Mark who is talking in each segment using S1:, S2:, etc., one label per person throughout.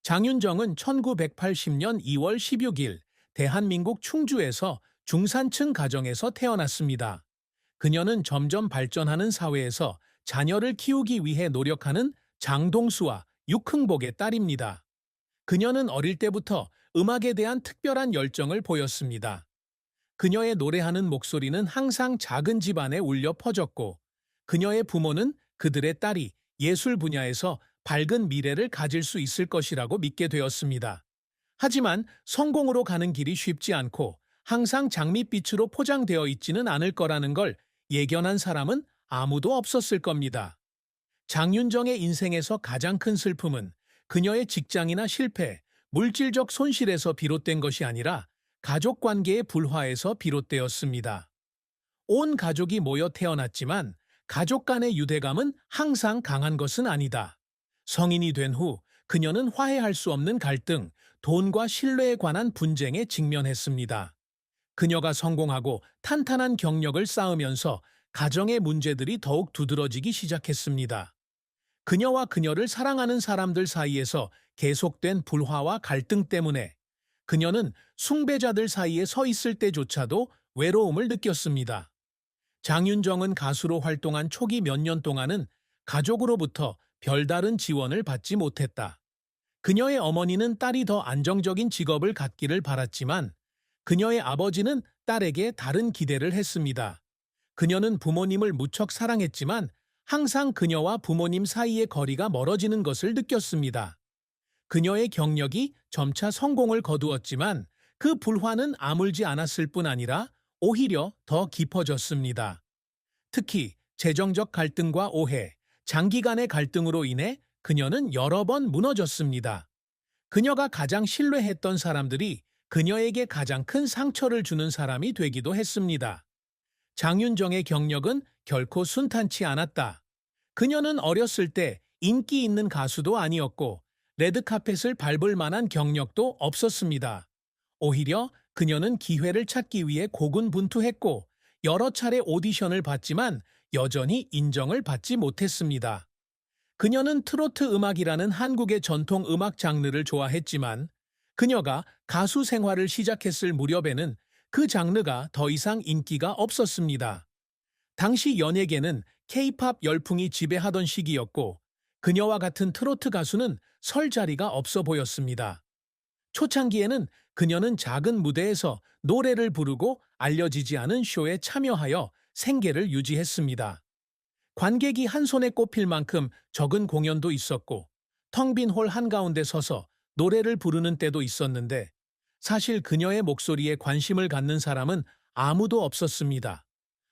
S1: 장윤정은 1980년 2월 16일 대한민국 충주에서 중산층 가정에서 태어났습니다. 그녀는 점점 발전하는 사회에서 자녀를 키우기 위해 노력하는 장동수와 육흥복의 딸입니다. 그녀는 어릴 때부터 음악에 대한 특별한 열정을 보였습니다. 그녀의 노래하는 목소리는 항상 작은 집안에 울려 퍼졌고, 그녀의 부모는 그들의 딸이 예술 분야에서 밝은 미래를 가질 수 있을 것이라고 믿게 되었습니다. 하지만 성공으로 가는 길이 쉽지 않고 항상 장밋빛으로 포장되어 있지는 않을 거라는 걸 예견한 사람은 아무도 없었을 겁니다. 장윤정의 인생에서 가장 큰 슬픔은 그녀의 직장이나 실패, 물질적 손실에서 비롯된 것이 아니라 가족 관계의 불화에서 비롯되었습니다. 온 가족이 모여 태어났지만 가족 간의 유대감은 항상 강한 것은 아니다. 성인이 된 후 그녀는 화해할 수 없는 갈등, 돈과 신뢰에 관한 분쟁에 직면했습니다. 그녀가 성공하고 탄탄한 경력을 쌓으면서 가정의 문제들이 더욱 두드러지기 시작했습니다. 그녀와 그녀를 사랑하는 사람들 사이에서 계속된 불화와 갈등 때문에 그녀는 숭배자들 사이에 서 있을 때조차도 외로움을 느꼈습니다. 장윤정은 가수로 활동한 초기 몇 년 동안은 가족으로부터 별다른 지원을 받지 못했다. 그녀의 어머니는 딸이 더 안정적인 직업을 갖기를 바랐지만 그녀의 아버지는 딸에게 다른 기대를 했습니다. 그녀는 부모님을 무척 사랑했지만 항상 그녀와 부모님 사이의 거리가 멀어지는 것을 느꼈습니다. 그녀의 경력이 점차 성공을 거두었지만 그 불화는 아물지 않았을 뿐 아니라 오히려 더 깊어졌습니다. 특히 재정적 갈등과 오해, 장기간의 갈등으로 인해 그녀는 여러 번 무너졌습니다. 그녀가 가장 신뢰했던 사람들이 그녀에게 가장 큰 상처를 주는 사람이 되기도 했습니다. 장윤정의 경력은 결코 순탄치 않았다. 그녀는 어렸을 때 인기 있는 가수도 아니었고 레드카펫을 밟을 만한 경력도 없었습니다. 오히려 그녀는 기회를 찾기 위해 고군분투했고 여러 차례 오디션을 봤지만 여전히 인정을 받지 못했습니다. 그녀는 트로트 음악이라는 한국의 전통 음악 장르를 좋아했지만 그녀가 가수 생활을 시작했을 무렵에는 그 장르가 더 이상 인기가 없었습니다. 당시 연예계는 K-팝 열풍이 지배하던 시기였고 그녀와 같은 트로트 가수는 설 자리가 없어 보였습니다. 초창기에는 그녀는 작은 무대에서 노래를 부르고 알려지지 않은 쇼에 참여하여 생계를 유지했습니다. 관객이 한 손에 꼽힐 만큼 적은 공연도 있었고 텅 빈 홀 한가운데 서서 노래를 부르는 때도 있었는데 사실 그녀의 목소리에 관심을 갖는 사람은 아무도 없었습니다.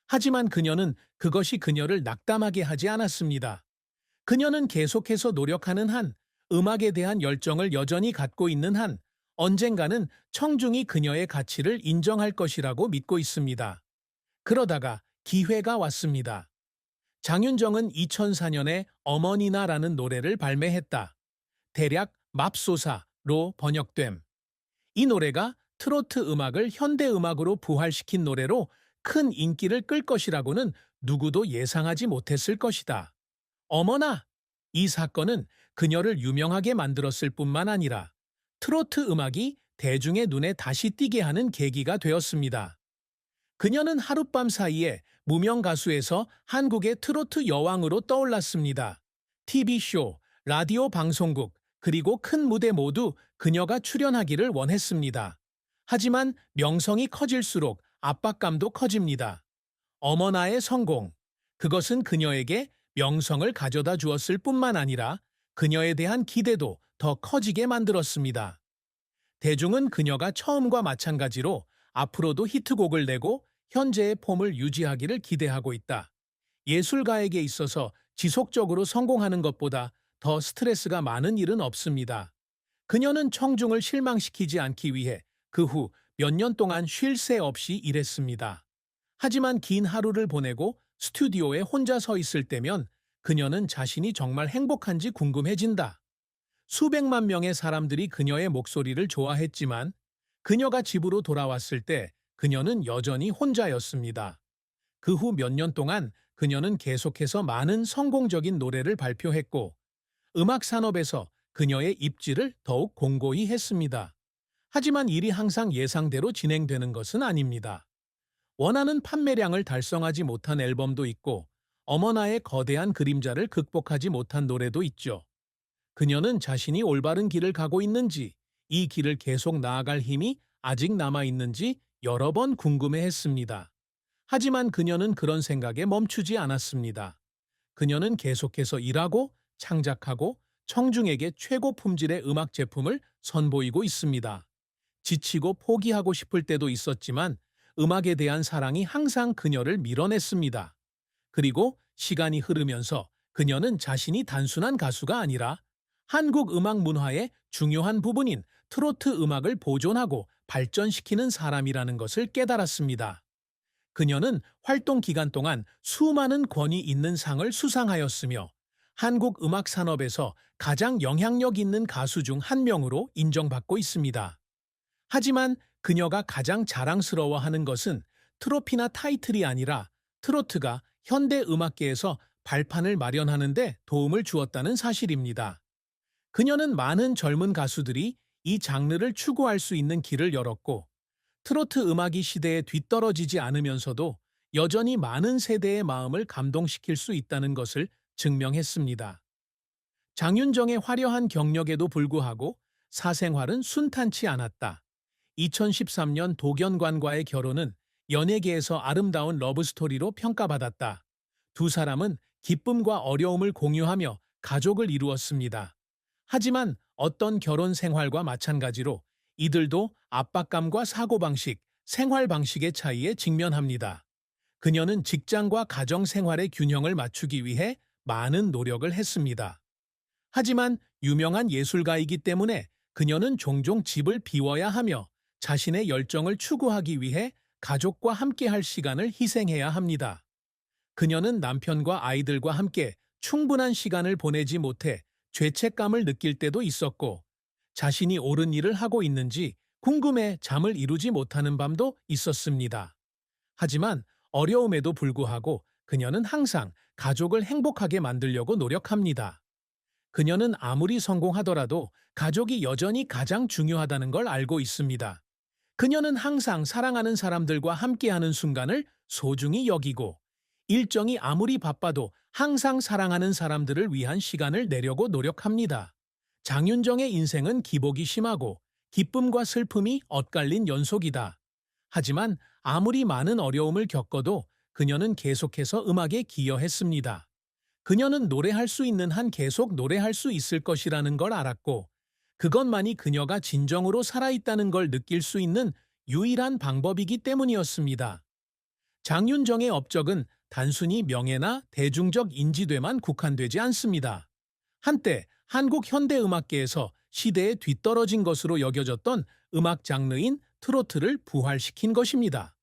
S1: 하지만 그녀는 그것이 그녀를 낙담하게 하지 않았습니다. 그녀는 계속해서 노력하는 한, 음악에 대한 열정을 여전히 갖고 있는 한, 언젠가는 청중이 그녀의 가치를 인정할 것이라고 믿고 있습니다. 그러다가 기회가 왔습니다. 장윤정은 2004년에 어머니나라는 노래를 발매했다. 대략 맙소사로 번역됨. 이 노래가 트로트 음악을 현대 음악으로 부활시킨 노래로 큰 인기를 끌 것이라고는 누구도 예상하지 못했을 것이다. 어머나! 이 사건은 그녀를 유명하게 만들었을 뿐만 아니라 트로트 음악이 대중의 눈에 다시 띄게 하는 계기가 되었습니다. 그녀는 하룻밤 사이에 무명 가수에서 한국의 트로트 여왕으로 떠올랐습니다. TV쇼, 라디오 방송국, 그리고 큰 무대 모두 그녀가 출연하기를 원했습니다. 하지만 명성이 커질수록 압박감도 커집니다. 어머나의 성공. 그것은 그녀에게 명성을 가져다 주었을 뿐만 아니라 그녀에 대한 기대도 더 커지게 만들었습니다. 대중은 그녀가 처음과 마찬가지로 앞으로도 히트곡을 내고 현재의 폼을 유지하기를 기대하고 있다. 예술가에게 있어서 지속적으로 성공하는 것보다 더 스트레스가 많은 일은 없습니다. 그녀는 청중을 실망시키지 않기 위해 그 후 몇 년 동안 쉴 새 없이 일했습니다. 하지만 긴 하루를 보내고 스튜디오에 혼자 서 있을 때면 그녀는 자신이 정말 행복한지 궁금해진다. 수백만 명의 사람들이 그녀의 목소리를 좋아했지만 그녀가 집으로 돌아왔을 때 그녀는 여전히 혼자였습니다. 그 후 몇 년 동안 그녀는 계속해서 많은 성공적인 노래를 발표했고 음악 산업에서 그녀의 입지를 더욱 공고히 했습니다. 하지만 일이 항상 예상대로 진행되는 것은 아닙니다. 원하는 판매량을 달성하지 못한 앨범도 있고 어머나의 거대한 그림자를 극복하지 못한 노래도 있죠. 그녀는 자신이 올바른 길을 가고 있는지, 이 길을 계속 나아갈 힘이 아직 남아있는지 여러 번 궁금해했습니다. 하지만 그녀는 그런 생각에 멈추지 않았습니다. 그녀는 계속해서 일하고 창작하고 청중에게 최고 품질의 음악 제품을 선보이고 있습니다. 지치고 포기하고 싶을 때도 있었지만 음악에 대한 사랑이 항상 그녀를 밀어냈습니다. 그리고 시간이 흐르면서 그녀는 자신이 단순한 가수가 아니라 한국 음악 문화의 중요한 부분인 트로트 음악을 보존하고 발전시키는 사람이라는 것을 깨달았습니다. 그녀는 활동 기간 동안 수많은 권위 있는 상을 수상하였으며 한국 음악 산업에서 가장 영향력 있는 가수 중 한 명으로 인정받고 있습니다. 하지만 그녀가 가장 자랑스러워하는 것은 트로피나 타이틀이 아니라 트로트가 현대 음악계에서 발판을 마련하는 데 도움을 주었다는 사실입니다. 그녀는 많은 젊은 가수들이 이 장르를 추구할 수 있는 길을 열었고, 트로트 음악이 시대에 뒤떨어지지 않으면서도 여전히 많은 세대의 마음을 감동시킬 수 있다는 것을 증명했습니다. 장윤정의 화려한 경력에도 불구하고 사생활은 순탄치 않았다. 2013년 도견관과의 결혼은 연예계에서 아름다운 러브스토리로 평가받았다. 두 사람은 기쁨과 어려움을 공유하며 가족을 이루었습니다. 하지만 어떤 결혼 생활과 마찬가지로 이들도 압박감과 사고방식, 생활 방식의 차이에 직면합니다. 그녀는 직장과 가정 생활의 균형을 맞추기 위해 많은 노력을 했습니다. 하지만 유명한 예술가이기 때문에 그녀는 종종 집을 비워야 하며 자신의 열정을 추구하기 위해 가족과 함께할 시간을 희생해야 합니다. 그녀는 남편과 아이들과 함께 충분한 시간을 보내지 못해 죄책감을 느낄 때도 있었고, 자신이 옳은 일을 하고 있는지 궁금해 잠을 이루지 못하는 밤도 있었습니다. 하지만 어려움에도 불구하고 그녀는 항상 가족을 행복하게 만들려고 노력합니다. 그녀는 아무리 성공하더라도 가족이 여전히 가장 중요하다는 걸 알고 있습니다. 그녀는 항상 사랑하는 사람들과 함께하는 순간을 소중히 여기고, 일정이 아무리 바빠도 항상 사랑하는 사람들을 위한 시간을 내려고 노력합니다. 장윤정의 인생은 기복이 심하고 기쁨과 슬픔이 엇갈린 연속이다. 하지만 아무리 많은 어려움을 겪어도 그녀는 계속해서 음악에 기여했습니다. 그녀는 노래할 수 있는 한 계속 노래할 수 있을 것이라는 걸 알았고, 그것만이 그녀가 진정으로 살아있다는 걸 느낄 수 있는 유일한 방법이기 때문이었습니다. 장윤정의 업적은 단순히 명예나 대중적 인지도에만 국한되지 않습니다. 한때 한국 현대음악계에서 시대에 뒤떨어진 것으로 여겨졌던 음악 장르인 트로트를 부활시킨 것입니다.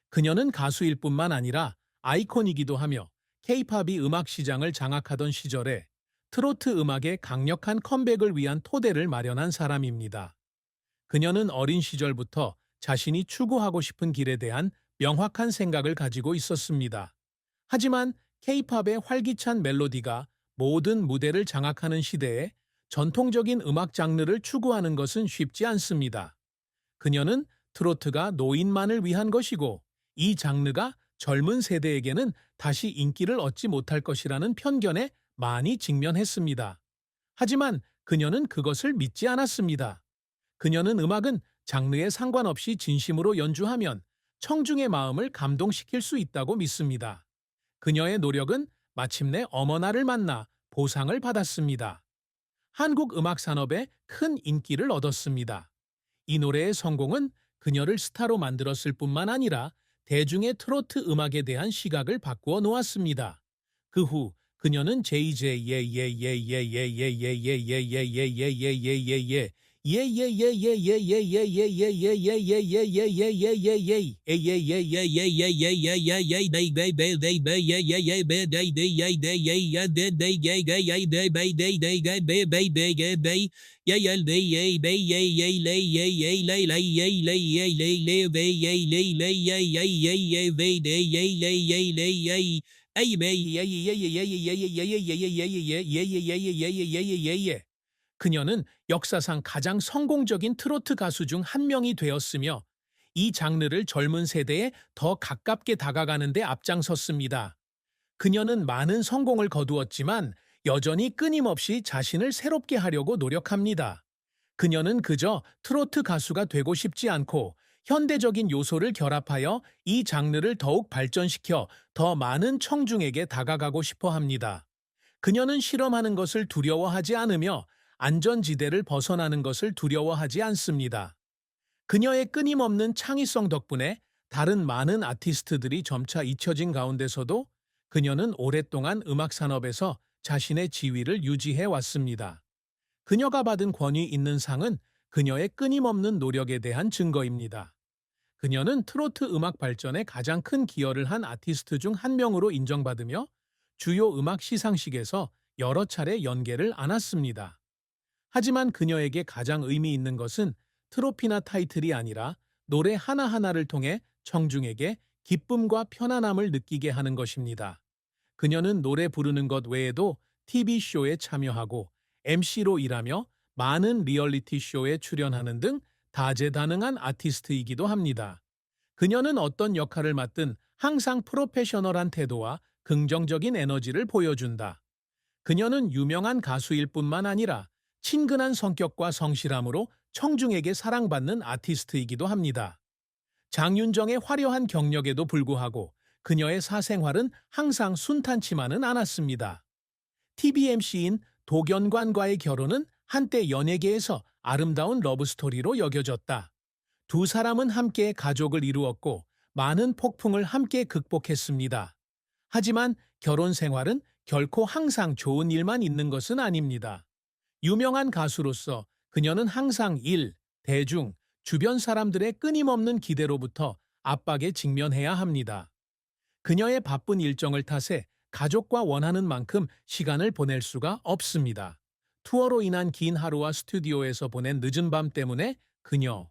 S1: 그녀는 가수일 뿐만 아니라 아이콘이기도 하며 K-팝이 음악 시장을 장악하던 시절에 트로트 음악의 강력한 컴백을 위한 토대를 마련한 사람입니다. 그녀는 어린 시절부터 자신이 추구하고 싶은 길에 대한 명확한 생각을 가지고 있었습니다. 하지만 K-팝의 활기찬 멜로디가 모든 무대를 장악하는 시대에 전통적인 음악 장르를 추구하는 것은 쉽지 않습니다. 그녀는 트로트가 노인만을 위한 것이고 이 장르가 젊은 세대에게는 다시 인기를 얻지 못할 것이라는 편견에 많이 직면했습니다. 하지만 그녀는 그것을 믿지 않았습니다. 그녀는 음악은 장르에 상관없이 진심으로 연주하면 청중의 마음을 감동시킬 수 있다고 믿습니다. 그녀의 노력은 마침내 어머나를 만나 보상을 받았습니다. 한국 음악 산업에 큰 인기를 얻었습니다. 이 노래의 성공은 그녀를 스타로 만들었을 뿐만 아니라 대중의 트로트 음악에 대한 시각을 바꾸어 놓았습니다. 그 후 그녀는 그녀는 역사상 가장 성공적인 트로트 가수 중 한 명이 되었으며 이 장르를 젊은 세대에 더 가깝게 다가가는 데 앞장섰습니다. 그녀는 많은 성공을 거두었지만 여전히 끊임없이 자신을 새롭게 하려고 노력합니다. 그녀는 그저 트로트 가수가 되고 싶지 않고 현대적인 요소를 결합하여 이 장르를 더욱 발전시켜 더 많은 청중에게 다가가고 싶어 합니다. 그녀는 실험하는 것을 두려워하지 않으며 안전지대를 벗어나는 것을 두려워하지 않습니다. 그녀의 끊임없는 창의성 덕분에 다른 많은 아티스트들이 점차 잊혀진 가운데서도 그녀는 오랫동안 음악 산업에서 자신의 지위를 유지해 왔습니다. 그녀가 받은 권위 있는 상은 그녀의 끊임없는 노력에 대한 증거입니다. 그녀는 트로트 음악 발전에 가장 큰 기여를 한 아티스트 중 한 명으로 인정받으며 주요 음악 시상식에서 여러 차례 연계를 안았습니다. 하지만 그녀에게 가장 의미 있는 것은 트로피나 타이틀이 아니라 노래 하나하나를 통해 청중에게 기쁨과 편안함을 느끼게 하는 것입니다. 그녀는 노래 부르는 것 외에도 TV쇼에 참여하고 MC로 일하며 많은 리얼리티 쇼에 출연하는 등 다재다능한 아티스트이기도 합니다. 그녀는 어떤 역할을 맡든 항상 프로페셔널한 태도와 긍정적인 에너지를 보여준다. 그녀는 유명한 가수일 뿐만 아니라 친근한 성격과 성실함으로 청중에게 사랑받는 아티스트이기도 합니다. 장윤정의 화려한 경력에도 불구하고 그녀의 사생활은 항상 순탄치만은 않았습니다. TV MC인 도견관과의 결혼은 한때 연예계에서 아름다운 러브스토리로 여겨졌다. 두 사람은 함께 가족을 이루었고 많은 폭풍을 함께 극복했습니다. 하지만 결혼 생활은 결코 항상 좋은 일만 있는 것은 아닙니다. 유명한 가수로서 그녀는 항상 일, 대중, 주변 사람들의 끊임없는 기대로부터 압박에 직면해야 합니다. 그녀의 바쁜 일정을 탓에 가족과 원하는 만큼 시간을 보낼 수가 없습니다. 투어로 인한 긴 하루와 스튜디오에서 보낸 늦은 밤 때문에 그녀